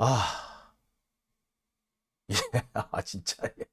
아, 예, 진짜. 예.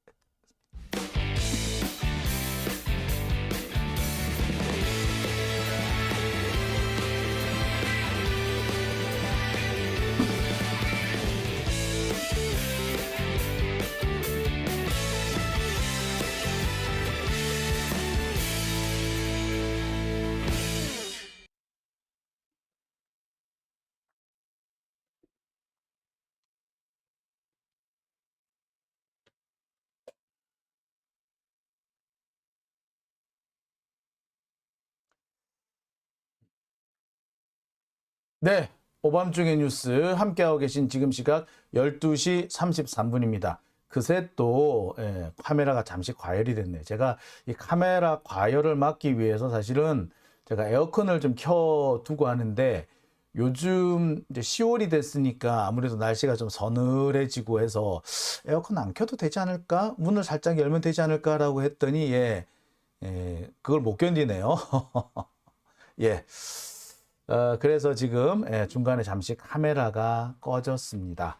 네, 오밤중의 뉴스 함께하고 계신 지금 시각 12시 33분입니다. 그새 또 카메라가 잠시 과열이 됐네요. 제가 이 카메라 과열을 막기 위해서 사실은 제가 에어컨을 좀 켜두고 하는데 요즘 이제 10월이 됐으니까 아무래도 날씨가 좀 서늘해지고 해서 에어컨 안 켜도 되지 않을까? 문을 살짝 열면 되지 않을까라고 했더니 그걸 못 견디네요. 예. 그래서 지금 중간에 잠시 카메라가 꺼졌습니다.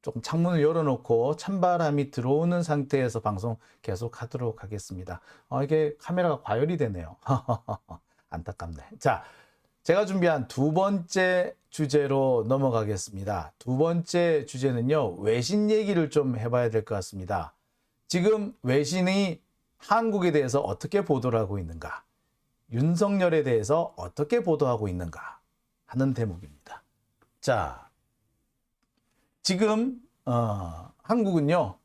조금 창문을 열어놓고 찬바람이 들어오는 상태에서 방송 계속 하도록 하겠습니다. 이게 카메라가 과열이 되네요. 안타깝네. 자, 제가 준비한 두 번째 주제로 넘어가겠습니다. 두 번째 주제는요, 외신 얘기를 좀 해봐야 될 것 같습니다. 지금 외신이 한국에 대해서 어떻게 보도를 하고 있는가? 윤석열에 대해서 어떻게 보도하고 있는가 하는 대목입니다. 자, 지금 한국은요,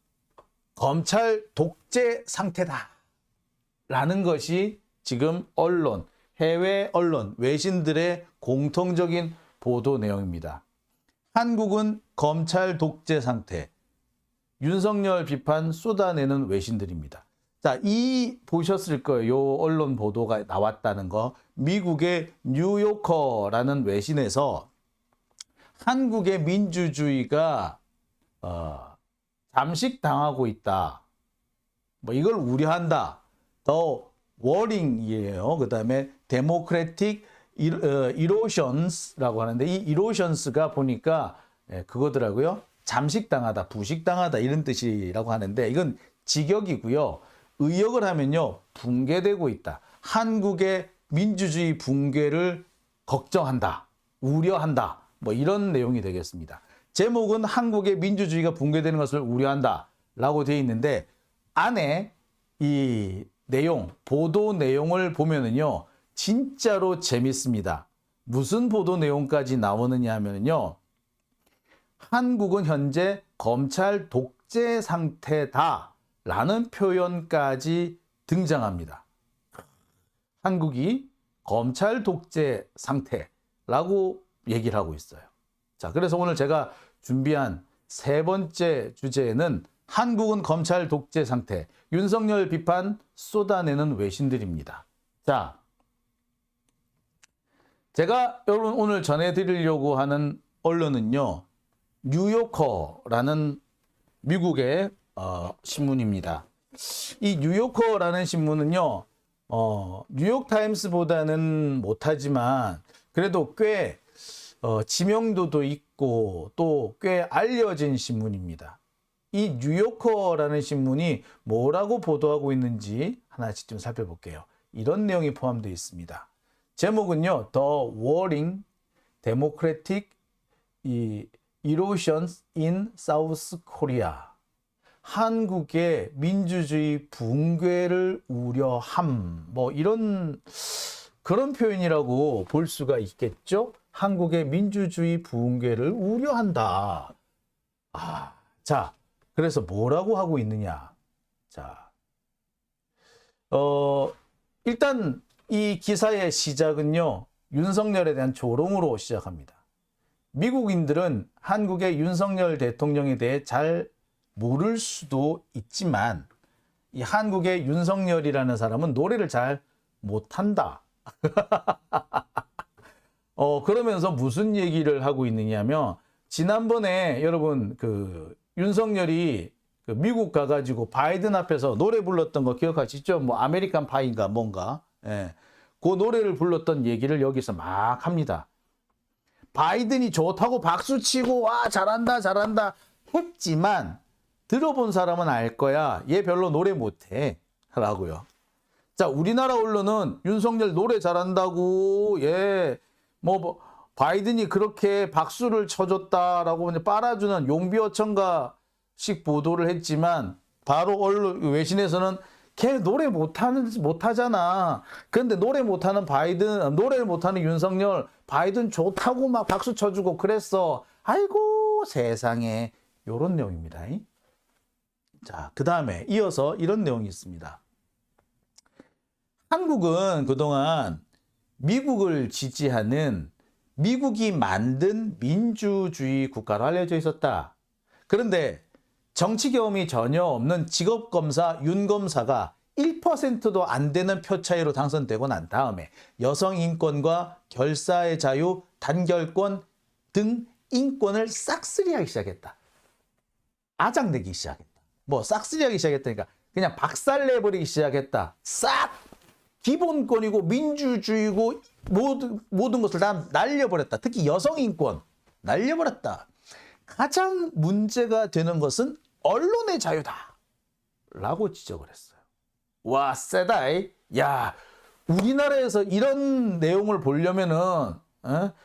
검찰 독재 상태다 라는 것이 지금 언론, 해외 언론, 외신들의 공통적인 보도 내용입니다. 한국은 검찰 독재 상태, 윤석열 비판 쏟아내는 외신들입니다. 자, 보셨을 거예요. 요 언론 보도가 나왔다는 거. 미국의 뉴요커라는 외신에서 한국의 민주주의가 잠식당하고 있다. 뭐 이걸 우려한다. 더 워링이에요. 그 다음에 데모크래틱 이로션스라고 하는데 이 이로션스가 보니까 그거더라고요. 잠식당하다, 부식당하다 이런 뜻이라고 하는데 이건 직역이고요. 의역을 하면요, 붕괴되고 있다. 한국의 민주주의 붕괴를 걱정한다, 우려한다. 뭐 이런 내용이 되겠습니다. 제목은 한국의 민주주의가 붕괴되는 것을 우려한다 라고 되어 있는데 안에 이 내용, 보도 내용을 보면은요, 진짜로 재밌습니다. 무슨 보도 내용까지 나오느냐 하면요, 한국은 현재 검찰 독재 상태다 라는 표현까지 등장합니다. 한국이 검찰 독재 상태라고 얘기를 하고 있어요. 자, 그래서 오늘 제가 준비한 세 번째 주제는 한국은 검찰 독재 상태, 윤석열 비판 쏟아내는 외신들입니다. 자, 제가 여러분 오늘 전해드리려고 하는 언론은요, 뉴요커라는 미국의 신문입니다. 이 뉴요커라는 신문은요, 뉴욕타임스보다는 못하지만 그래도 꽤 지명도도 있고 또 꽤 알려진 신문입니다. 이 뉴요커라는 신문이 뭐라고 보도하고 있는지 하나씩 좀 살펴볼게요. 이런 내용이 포함되어 있습니다. 제목은요, The Warring Democratic Erosions in South Korea. 한국의 민주주의 붕괴를 우려함. 뭐 이런 그런 표현이라고 볼 수가 있겠죠? 한국의 민주주의 붕괴를 우려한다. 자, 그래서 뭐라고 하고 있느냐? 자, 일단 이 기사의 시작은요, 윤석열에 대한 조롱으로 시작합니다. 미국인들은 한국의 윤석열 대통령에 대해 잘 모를 수도 있지만 이 한국의 윤석열이라는 사람은 노래를 잘 못한다. 그러면서 무슨 얘기를 하고 있느냐면 지난번에 여러분 그 윤석열이 그 미국 가가지고 바이든 앞에서 노래 불렀던 거 기억하시죠? 뭐 아메리칸 파이인가 뭔가. 그 노래를 불렀던 얘기를 여기서 막 합니다. 바이든이 좋다고 박수치고 와 잘한다 잘한다 했지만 들어본 사람은 알 거야. 얘 별로 노래 못해 라고요. 자, 우리나라 언론은 윤석열 노래 잘한다고 얘 뭐 바이든이 그렇게 박수를 쳐줬다라고 빨아주는 용비어천가식 보도를 했지만 바로 언론 외신에서는 걔 노래 못하잖아. 그런데 노래 못하는 바이든, 노래를 못하는 윤석열, 바이든 좋다고 막 박수 쳐주고 그랬어. 아이고 세상에. 요런 내용입니다. 자, 그 다음에 이어서 이런 내용이 있습니다. 한국은 그동안 미국을 지지하는 미국이 만든 민주주의 국가로 알려져 있었다. 그런데 정치 경험이 전혀 없는 직업검사 윤 검사가 1%도 안 되는 표 차이로 당선되고 난 다음에 여성 인권과 결사의 자유, 단결권 등 인권을 싹쓸이하기 시작했다. 아작내기 시작했다. 뭐 싹쓸이하기 시작했다니까 그냥 박살내버리기 시작했다. 싹 기본권이고 민주주의고 모든 것을 다 날려버렸다. 특히 여성 인권 날려버렸다. 가장 문제가 되는 것은 언론의 자유다 라고 지적을 했어요. 와 세다이. 야 우리나라에서 이런 내용을 보려면은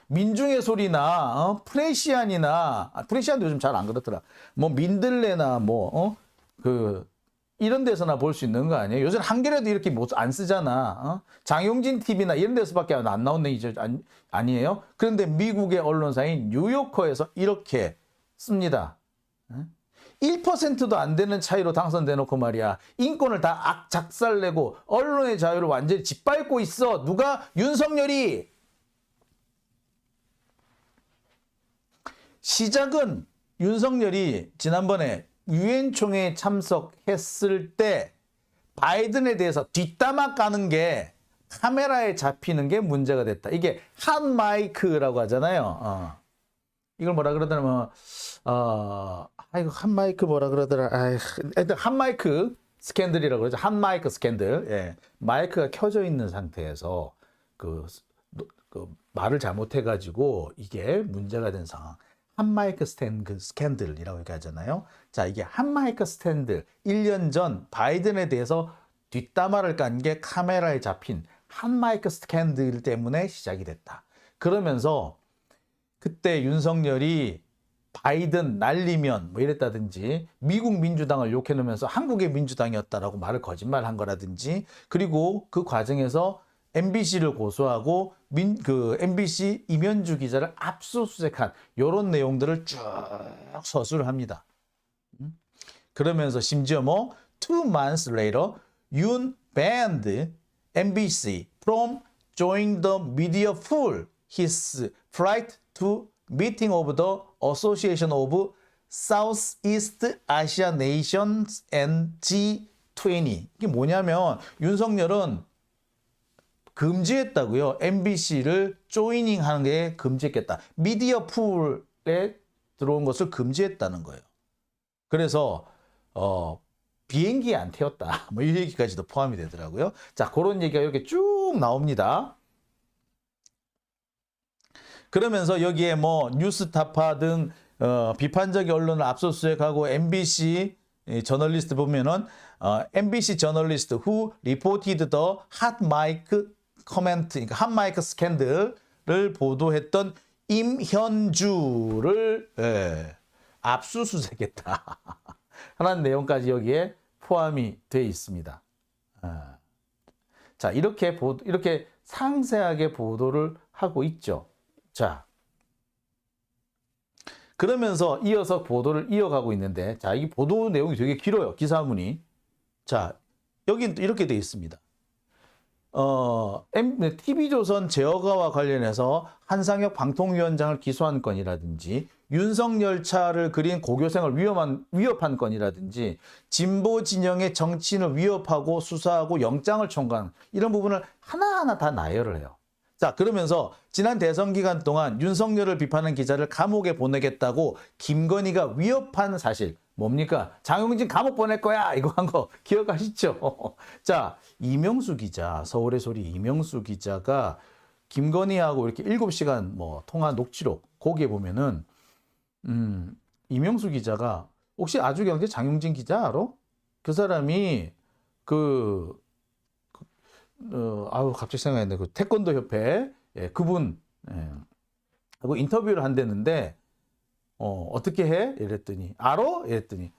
민중의 소리나 프레시안이나 프레시안도 요즘 잘 안 그렇더라. 뭐 민들레나 이런 데서나 볼 수 있는 거 아니에요? 요즘 한겨레도 이렇게 안 쓰잖아. 장용진 TV나 이런 데서밖에 안 나오는 게 아니에요? 그런데 미국의 언론사인 뉴요커에서 이렇게 씁니다. 1%도 안 되는 차이로 당선돼 놓고 말이야. 인권을 다 작살내고 언론의 자유를 완전히 짓밟고 있어. 누가? 윤석열이. 시작은 윤석열이 지난번에 유엔 총회에 참석했을 때 바이든에 대해서 뒷담화 까는 게 카메라에 잡히는 게 문제가 됐다. 이게 한 마이크라고 하잖아요. 이걸 뭐라 그러더라, 아이고, 한 마이크 뭐라 그러더라. 한 마이크 스캔들이라고 그러죠. 한 마이크 스캔들. 예. 마이크가 켜져 있는 상태에서 그 말을 잘못해가지고 이게 문제가 된 상황. 한 마이크 스캔들이라고 얘기하잖아요. 자, 이게 한 마이크 스탠드 1년 전 바이든에 대해서 뒷담화를 깐 게 카메라에 잡힌 한 마이크 스캔들 때문에 시작이 됐다. 그러면서 그때 윤석열이 바이든 날리면 뭐 이랬다든지 미국 민주당을 욕해놓으면서 한국의 민주당이었다라고 말을 거짓말한 거라든지 그리고 그 과정에서 MBC를 고소하고 MBC 임현주 기자를 압수수색한 이런 내용들을 쭉 서술을 합니다. 그러면서 심지어 2 months later, Yoon banned MBC from joining the media pool. His flight to meeting of the Association of Southeast Asia Nations and G20. 이게 뭐냐면 윤석열은 금지했다고요. MBC를 조이닝 하는 게 금지했겠다. 미디어 풀에 들어온 것을 금지했다는 거예요. 그래서 비행기에 안 태웠다. 뭐 이 얘기까지도 포함이 되더라고요. 자, 그런 얘기가 이렇게 쭉 나옵니다. 그러면서 여기에 뉴스타파 등 비판적인 언론을 압수수색하고 MBC 저널리스트 보면은 MBC 저널리스트 who reported the hot mic comment, 그러니까 한 마이크 스캔들을 보도했던 임현주를 압수수색했다 하는 내용까지 여기에 포함이 되어 있습니다. 자, 이렇게 상세하게 보도를 하고 있죠. 자, 그러면서 이어서 보도를 이어가고 있는데, 자, 이 보도 내용이 되게 길어요. 기사문이. 자, 여기 이렇게 되어 있습니다. TV조선 제어가와 관련해서 한상혁 방통위원장을 기소한 건이라든지 윤석열차를 그린 고교생을 위협한 건이라든지 진보 진영의 정치인을 위협하고 수사하고 영장을 청구한 이런 부분을 하나하나 다 나열을 해요. 자, 그러면서 지난 대선 기간 동안 윤석열을 비판한 기자를 감옥에 보내겠다고 김건희가 위협한 사실 뭡니까? 장용진 감옥 보낼 거야 이거 한 거 기억하시죠? 자, 이명수 기자, 서울의 소리 이명수 기자가 김건희하고 이렇게 7시간 뭐 통화 녹취록 거기에 보면은 이명수 기자가 혹시 아주경제 장용진 기자 알아? 그 사람이 갑자기 생각났네. 그 태권도 협회 그분 하고 인터뷰를 한댔는데 어떻게 해? 이랬더니 알아? 이랬더니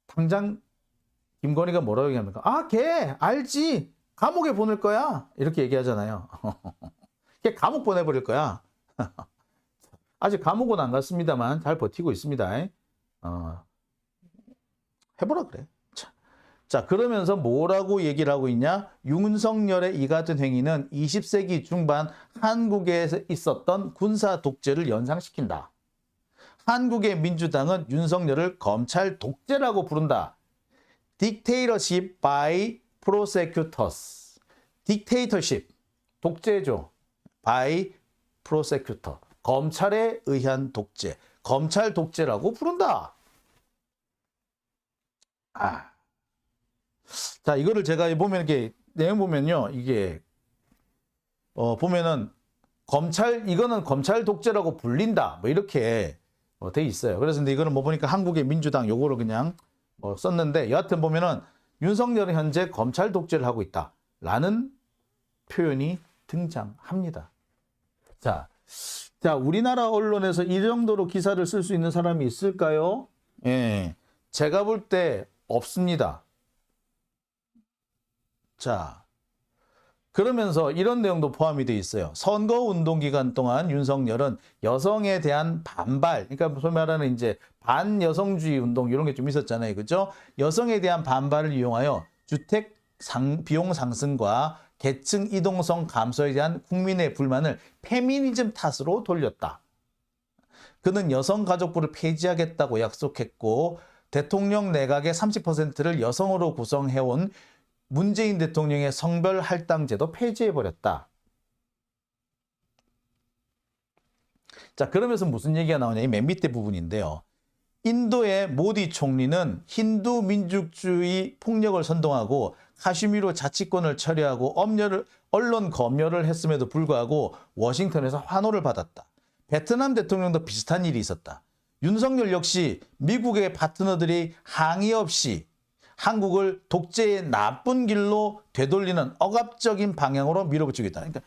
당장 김건희가 뭐라고 얘기합니까? 아, 걔 알지. 감옥에 보낼 거야. 이렇게 얘기하잖아요. 걔 감옥 보내버릴 거야. 아직 감옥은 안 갔습니다만 잘 버티고 있습니다. 해보라 그래. 자, 그러면서 뭐라고 얘기를 하고 있냐? 윤석열의 이 같은 행위는 20세기 중반 한국에 있었던 군사 독재를 연상시킨다. 한국의 민주당은 윤석열을 검찰 독재라고 부른다. Dictatorship by prosecutors. Dictatorship, 독재죠. by prosecutor, 검찰에 의한 독재. 검찰 독재라고 부른다. 자, 이거를 제가 보면 이렇게 내용 보면요, 이게 보면은 이거는 검찰 독재라고 불린다. 뭐 이렇게 돼 있어요. 그래서 근데 이거는 뭐 보니까 한국의 민주당 요거를 그냥 썼는데 여하튼 보면은 윤석열은 현재 검찰 독재를 하고 있다라는 표현이 등장합니다. 자, 우리나라 언론에서 이 정도로 기사를 쓸 수 있는 사람이 있을까요? 예, 제가 볼 때 없습니다. 자, 그러면서 이런 내용도 포함이 되어 있어요. 선거운동 기간 동안 윤석열은 여성에 대한 반발, 그러니까 소위 말하는 이제 반여성주의 운동 이런 게 좀 있었잖아요. 그죠? 여성에 대한 반발을 이용하여 주택 비용 상승과 계층 이동성 감소에 대한 국민의 불만을 페미니즘 탓으로 돌렸다. 그는 여성가족부를 폐지하겠다고 약속했고 대통령 내각의 30%를 여성으로 구성해온 문재인 대통령의 성별 할당제도 폐지해버렸다. 자, 그러면서 무슨 얘기가 나오냐? 이 맨 밑에 부분인데요. 인도의 모디 총리는 힌두 민족주의 폭력을 선동하고 카슈미르 자치권을 철회하고 언론 검열을 했음에도 불구하고 워싱턴에서 환호를 받았다. 베트남 대통령도 비슷한 일이 있었다. 윤석열 역시 미국의 파트너들이 항의 없이 한국을 독재의 나쁜 길로 되돌리는 억압적인 방향으로 밀어붙이겠다. 그러니까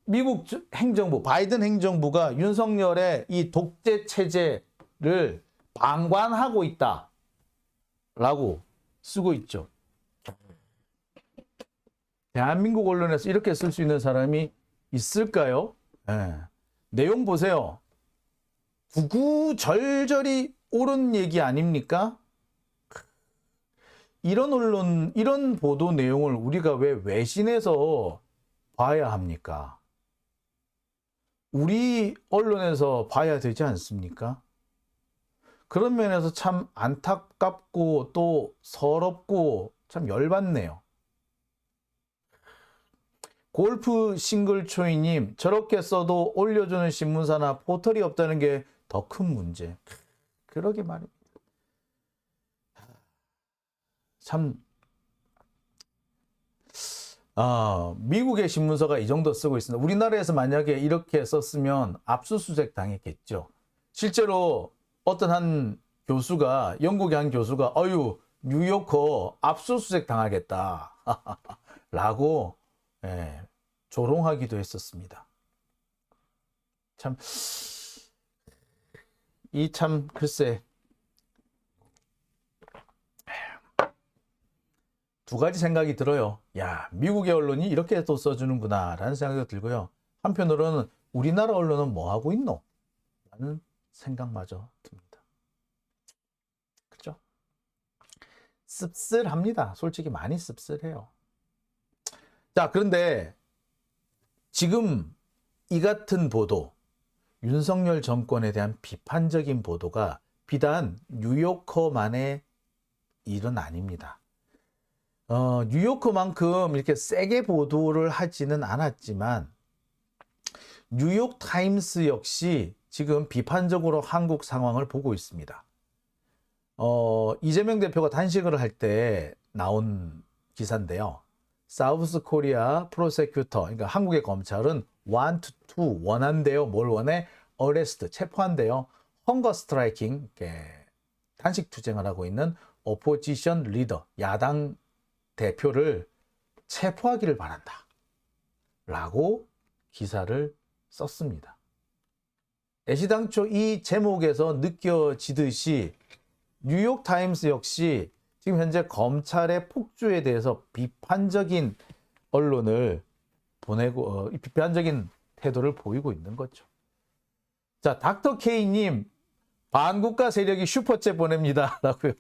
미국 행정부, 바이든 행정부가 윤석열의 이 독재 체제를 방관하고 있다라고 쓰고 있죠. 대한민국 언론에서 이렇게 쓸 수 있는 사람이 있을까요? 내용 보세요. 구구절절이 옳은 얘기 아닙니까? 이런 언론, 이런 보도 내용을 우리가 왜 외신에서 봐야 합니까? 우리 언론에서 봐야 되지 않습니까? 그런 면에서 참 안타깝고 또 서럽고 참 열받네요. 골프 싱글초이님, 저렇게 써도 올려주는 신문사나 포털이 없다는 게 더 큰 문제. 그러게 말입니다. 참, 미국의 신문사가 이 정도 쓰고 있습니다. 우리나라에서 만약에 이렇게 썼으면 압수수색 당했겠죠. 실제로 어떤 한 교수가, 영국의 한 교수가, 뉴요커 압수수색 당하겠다. 라고, 조롱하기도 했었습니다. 참, 글쎄. 두 가지 생각이 들어요. 야, 미국의 언론이 이렇게 또 써주는구나 라는 생각이 들고요. 한편으로는 우리나라 언론은 뭐 하고 있노? 라는 생각마저 듭니다. 그렇죠? 씁쓸합니다. 솔직히 많이 씁쓸해요. 자, 그런데 지금 이 같은 보도, 윤석열 정권에 대한 비판적인 보도가 비단 뉴요커만의 일은 아닙니다. 뉴요커만큼 이렇게 세게 보도를 하지는 않았지만 뉴욕타임스 역시 지금 비판적으로 한국 상황을 보고 있습니다. 이재명 대표가 단식을 할 때 나온 기사인데요. 사우스 코리아 프로세큐터, 그러니까 한국의 검찰은 want to, 원한대요. 뭘 원해? arrest, 체포한대요. hunger striking, 단식 투쟁을 하고 있는 opposition leader, 야당 대표를 체포하기를 바란다. 라고 기사를 썼습니다. 애시당초 이 제목에서 느껴지듯이 뉴욕타임스 역시 지금 현재 검찰의 폭주에 대해서 비판적인 언론을 보내고 비판적인 태도를 보이고 있는 거죠. 자, 닥터 K님 반국가 세력이 슈퍼챗 보냅니다. 라고요.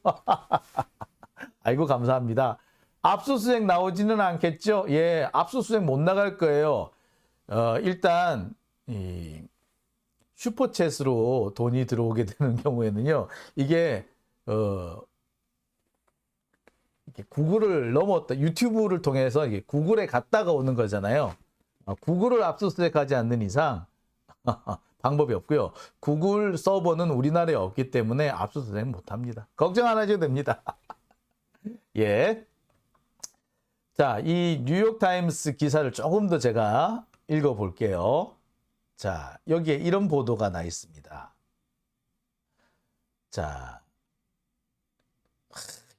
아이고 감사합니다. 압수수색 나오지는 않겠죠? 예, 압수수색 못 나갈 거예요. 일단 이 슈퍼챗으로 돈이 들어오게 되는 경우에는요, 이게 이렇게 구글을 넘었다, 유튜브를 통해서 이게 구글에 갔다가 오는 거잖아요. 구글을 압수수색하지 않는 이상 방법이 없고요. 구글 서버는 우리나라에 없기 때문에 압수수색 못합니다. 걱정 안 하셔도 됩니다. 예. 자, 이 뉴욕타임스 기사를 조금 더 제가 읽어볼게요. 자, 여기에 이런 보도가 나 있습니다. 자,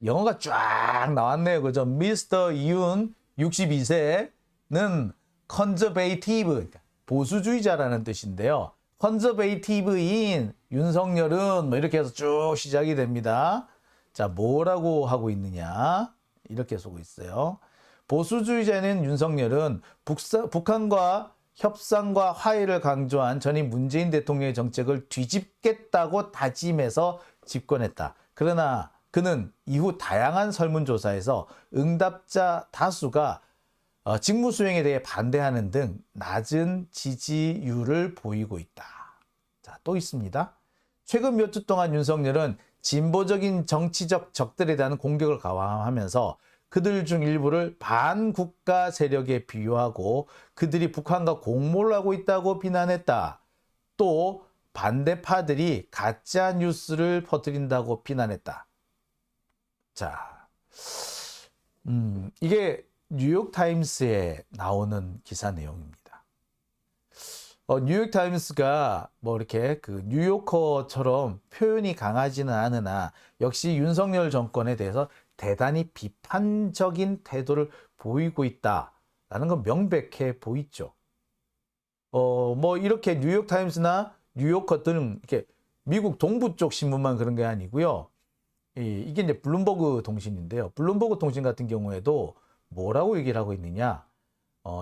영어가 쫙 나왔네요. 그죠? 미스터 이윤 62세는 컨저베이티브, 보수주의자라는 뜻인데요. 컨저베이티브인 윤석열은 뭐 이렇게 해서 쭉 시작이 됩니다. 자, 뭐라고 하고 있느냐? 이렇게 쓰고 있어요. 보수주의자인 윤석열은 북한과 협상과 화해를 강조한 전임 문재인 대통령의 정책을 뒤집겠다고 다짐해서 집권했다. 그러나 그는 이후 다양한 설문조사에서 응답자 다수가 직무 수행에 대해 반대하는 등 낮은 지지율을 보이고 있다. 자, 또 있습니다. 최근 몇 주 동안 윤석열은 진보적인 정치적 적들에 대한 공격을 강화하면서 그들 중 일부를 반국가 세력에 비유하고 그들이 북한과 공모를 하고 있다고 비난했다. 또 반대파들이 가짜 뉴스를 퍼뜨린다고 비난했다. 자, 이게 뉴욕타임스에 나오는 기사 내용입니다. 뉴욕타임스가 뭐 이렇게 그 뉴요커처럼 표현이 강하지는 않으나 역시 윤석열 정권에 대해서 대단히 비판적인 태도를 보이고 있다라는 건 명백해 보이죠. 뭐 이렇게 뉴욕타임스나 뉴요커 등 이렇게 미국 동부 쪽 신문만 그런 게 아니고요. 이게 이제 블룸버그 통신인데요. 블룸버그 통신 같은 경우에도 뭐라고 얘기를 하고 있느냐?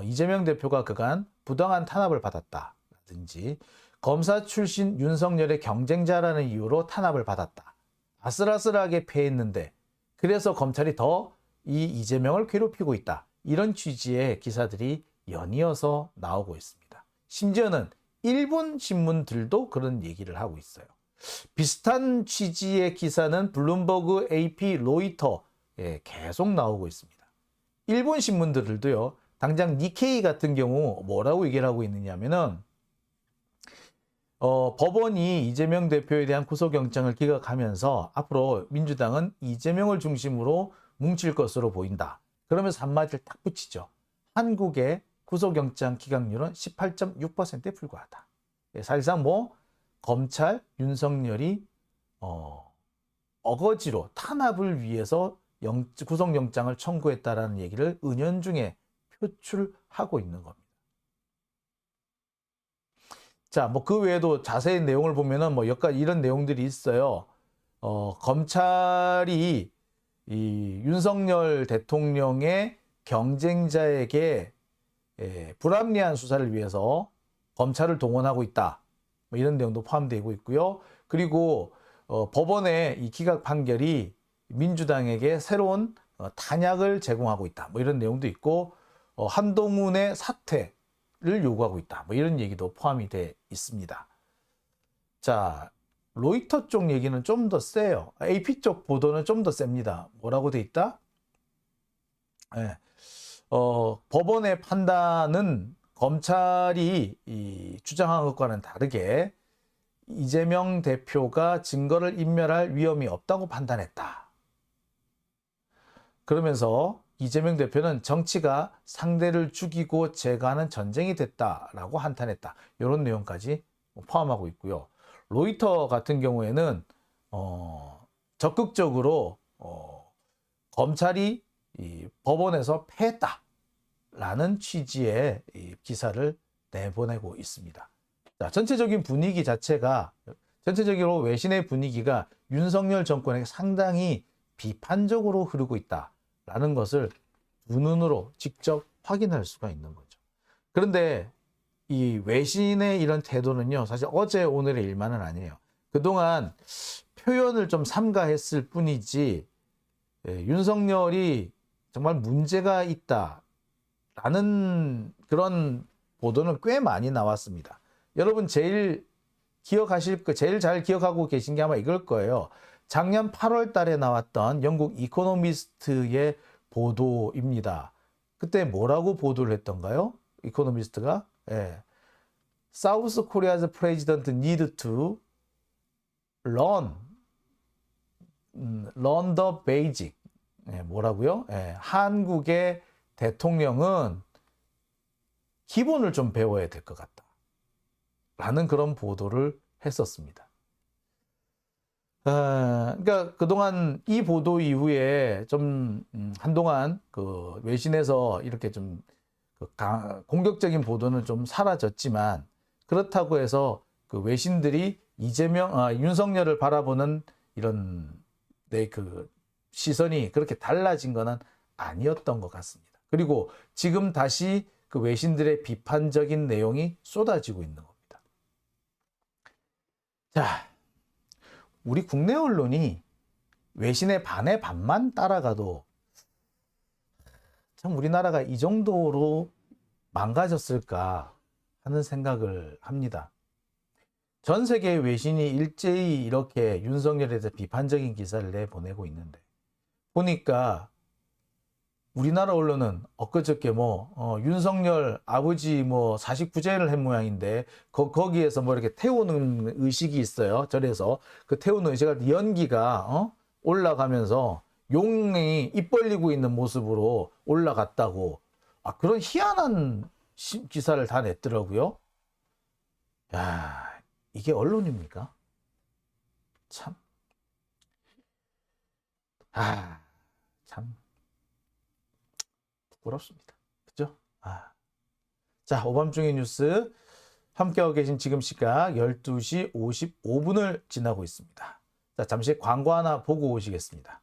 이재명 대표가 그간 부당한 탄압을 받았다라든지 검사 출신 윤석열의 경쟁자라는 이유로 탄압을 받았다. 아슬아슬하게 패했는데 그래서 검찰이 더 이 이재명을 괴롭히고 있다. 이런 취지의 기사들이 연이어서 나오고 있습니다. 심지어는 일본 신문들도 그런 얘기를 하고 있어요. 비슷한 취지의 기사는 블룸버그, AP, 로이터에 계속 나오고 있습니다. 일본 신문들도요. 당장 니케이 같은 경우 뭐라고 얘기를 하고 있느냐면은 법원이 이재명 대표에 대한 구속영장을 기각하면서 앞으로 민주당은 이재명을 중심으로 뭉칠 것으로 보인다. 그러면서 한마디를 딱 붙이죠. 한국의 구속영장 기각률은 18.6%에 불과하다. 사실상 뭐 검찰 윤석열이 어거지로 탄압을 위해서 구속영장을 청구했다라는 얘기를 은연중에 표출하고 있는 겁니다. 자, 뭐 그 외에도 자세히 내용을 보면은 뭐 여기까지 이런 내용들이 있어요. 검찰이 이 윤석열 대통령의 경쟁자에게 불합리한 수사를 위해서 검찰을 동원하고 있다. 뭐 이런 내용도 포함되고 있고요. 그리고 법원의 이 기각 판결이 민주당에게 새로운 탄약을 제공하고 있다. 뭐 이런 내용도 있고 한동훈의 사퇴를 요구하고 있다. 뭐 이런 얘기도 포함이 돼 있습니다. 자, 로이터 쪽 얘기는 좀 더 세요. AP 쪽 보도는 좀 더 셉니다. 뭐라고 돼 있다? 네. 법원의 판단은 검찰이 주장한 것과는 다르게 이재명 대표가 증거를 인멸할 위험이 없다고 판단했다. 그러면서 이재명 대표는 정치가 상대를 죽이고 제거하는 전쟁이 됐다라고 한탄했다. 이런 내용까지 포함하고 있고요. 로이터 같은 경우에는 적극적으로 검찰이 이 법원에서 패했다라는 취지의 이 기사를 내보내고 있습니다. 자, 전체적인 분위기 자체가 전체적으로 외신의 분위기가 윤석열 정권에게 상당히 비판적으로 흐르고 있다라는 것을 두 눈으로 직접 확인할 수가 있는 거죠. 그런데 이 외신의 이런 태도는요, 사실 어제 오늘의 일만은 아니에요. 그동안 표현을 좀 삼가했을 뿐이지 윤석열이 정말 문제가 있다라는 그런 보도는 꽤 많이 나왔습니다. 여러분 제일 잘 기억하고 계신 게 아마 이걸 거예요. 작년 8월 달에 나왔던 영국 이코노미스트의 보도입니다. 그때 뭐라고 보도를 했던가요? 이코노미스트가 South Korea's president need to learn the basic. 뭐라고요? 한국의 대통령은 기본을 좀 배워야 될 것 같다. 라는 그런 보도를 했었습니다. 그러니까 그동안 이 보도 이후에 좀 한동안 그 외신에서 이렇게 좀 공격적인 보도는 좀 사라졌지만 그렇다고 해서 그 외신들이 윤석열을 바라보는 이런 그 시선이 그렇게 달라진 것은 아니었던 것 같습니다. 그리고 지금 다시 그 외신들의 비판적인 내용이 쏟아지고 있는 겁니다. 자, 우리 국내 언론이 외신의 반의 반만 따라가도 참 우리나라가 이 정도로 망가졌을까 하는 생각을 합니다. 전 세계 외신이 일제히 이렇게 윤석열에 대해서 비판적인 기사를 내보내고 있는데 보니까 우리나라 언론은 엊그저께 윤석열 아버지 49제를 한 모양인데 거기에서 이렇게 태우는 의식이 있어요. 절에서 그 태우는 의식을 연기가 올라가면서 용이 입 벌리고 있는 모습으로 올라갔다고 그런 희한한 기사를 다 냈더라고요. 야, 이게 언론입니까? 참. 참. 부끄럽습니다. 그죠? 자, 오밤중의 뉴스 함께하고 계신 지금 시각 12시 55분을 지나고 있습니다. 자, 잠시 광고 하나 보고 오시겠습니다.